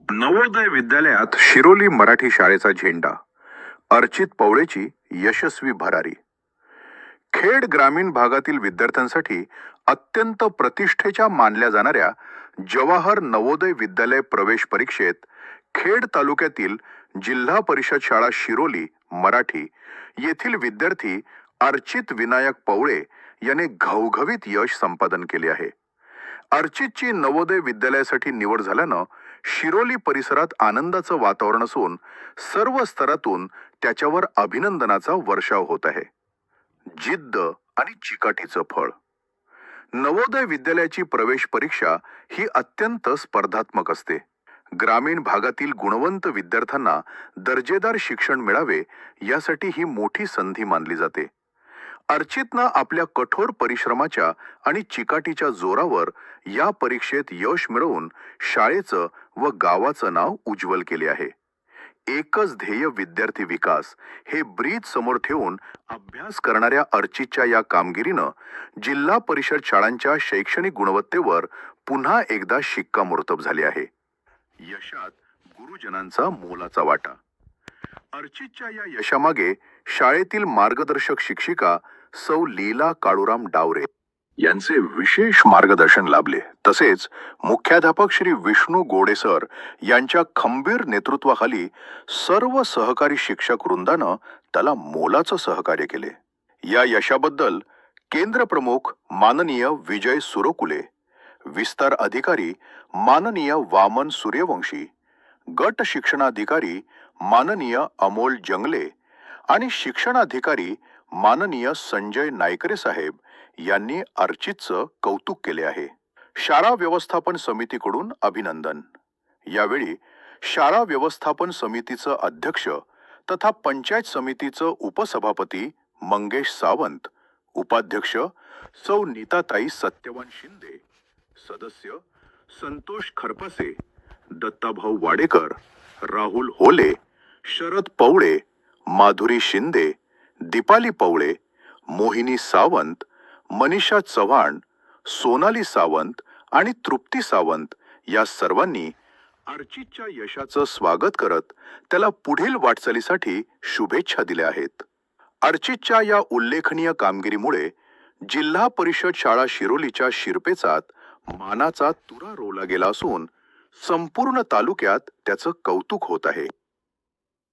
नवोदय विद्यालयात शिरोली मराठी शाळेचा झेंडा, अर्चित पवळेची यशस्वी भरारी. खेड ग्रामीण भागातील विद्यार्थ्यांसाठी अत्यंत प्रतिष्ठेच्या मानल्या जाणाऱ्या जवाहर नवोदय विद्यालय प्रवेश परीक्षेत खेड तालुक्यातील जिल्हा परिषद शाळा शिरोली मराठी येथील विद्यार्थी अर्चित विनायक पवळे याने घवघवीत यश संपादन केले आहे. अर्चितची नवोदय विद्यालयासाठी निवड झाल्यानं शिरोली परिसरात आनंदाचं वातावरण असून सर्व स्तरातून त्याच्यावर अभिनंदनाचा वर्षाव होत आहे. जिद्द आणि चिकाटीचं फळ. नवोदय विद्यालयाची प्रवेश परीक्षा ही अत्यंत स्पर्धात्मक असते. ग्रामीण भागातील गुणवंत विद्यार्थ्यांना दर्जेदार शिक्षण मिळावे यासाठी ही मोठी संधी मानली जाते. अर्चितनं आपल्या कठोर परिश्रमाच्या आणि चिकाटीच्या जोरावर या परीक्षेत यश मिळवून शाळेचं व गावाचं नाव उज्ज्वल केले आहे. एकच ध्येय विद्यार्थी विकास हे ब्रीद समोर ठेवून अभ्यास करणाऱ्या अर्चितच्या या कामगिरीनं जिल्हा परिषद शाळांच्या शैक्षणिक गुणवत्तेवर पुन्हा एकदा शिक्कामोर्तब झाले आहे. यशात गुरुजनांचा मोलाचा वाटा. अर्चितच्या या यशामागे शाळेतील मार्गदर्शक शिक्षिका सौ लीला काळूराम डावरे यांचे विशेष मार्गदर्शन लाभले. तसेच मुख्याध्यापक श्री विष्णू गोडे सर यांच्या खंबीर नेतृत्वाखाली सर्व सहकारी शिक्षक वृंदानं त्याला मोलाचं सहकार्य केले. या यशाबद्दल केंद्र प्रमुख माननीय विजय सुरोकुले, विस्तार अधिकारी माननीय वामन सूर्यवंशी, गट शिक्षणाधिकारी माननीय अमोल जंगले आणि शिक्षणाधिकारी माननीय संजय नायकरे साहेब यांनी अर्चितचं कौतुक केले आहे. शाळा व्यवस्थापन समितीकडून अभिनंदन. यावेळी शाळा व्यवस्थापन समितीचं अध्यक्ष तथा पंचायत समितीचं उपसभापती मंगेश सावंत, उपाध्यक्ष सौ नीताताई सत्यवान शिंदे, सदस्य संतोष खरपासे, दत्ताभाऊ वाडेकर, राहुल होले, शरद पवळे, माधुरी शिंदे, दीपाली पवळे, मोहिनी सावंत, मनीषा चव्हाण, सोनाली सावंत आणि तृप्ती सावंत या सर्वांनी अर्चितच्या यशाचं स्वागत करत त्याला पुढील वाटचालीसाठी शुभेच्छा दिल्या आहेत. अर्चितच्या या उल्लेखनीय कामगिरीमुळे जिल्हा परिषद शाळा शिरोलीच्या शिरपेचात मानाचा तुरा रोवला गेला असून संपूर्ण तालुक्यात त्याचं कौतुक होत आहे.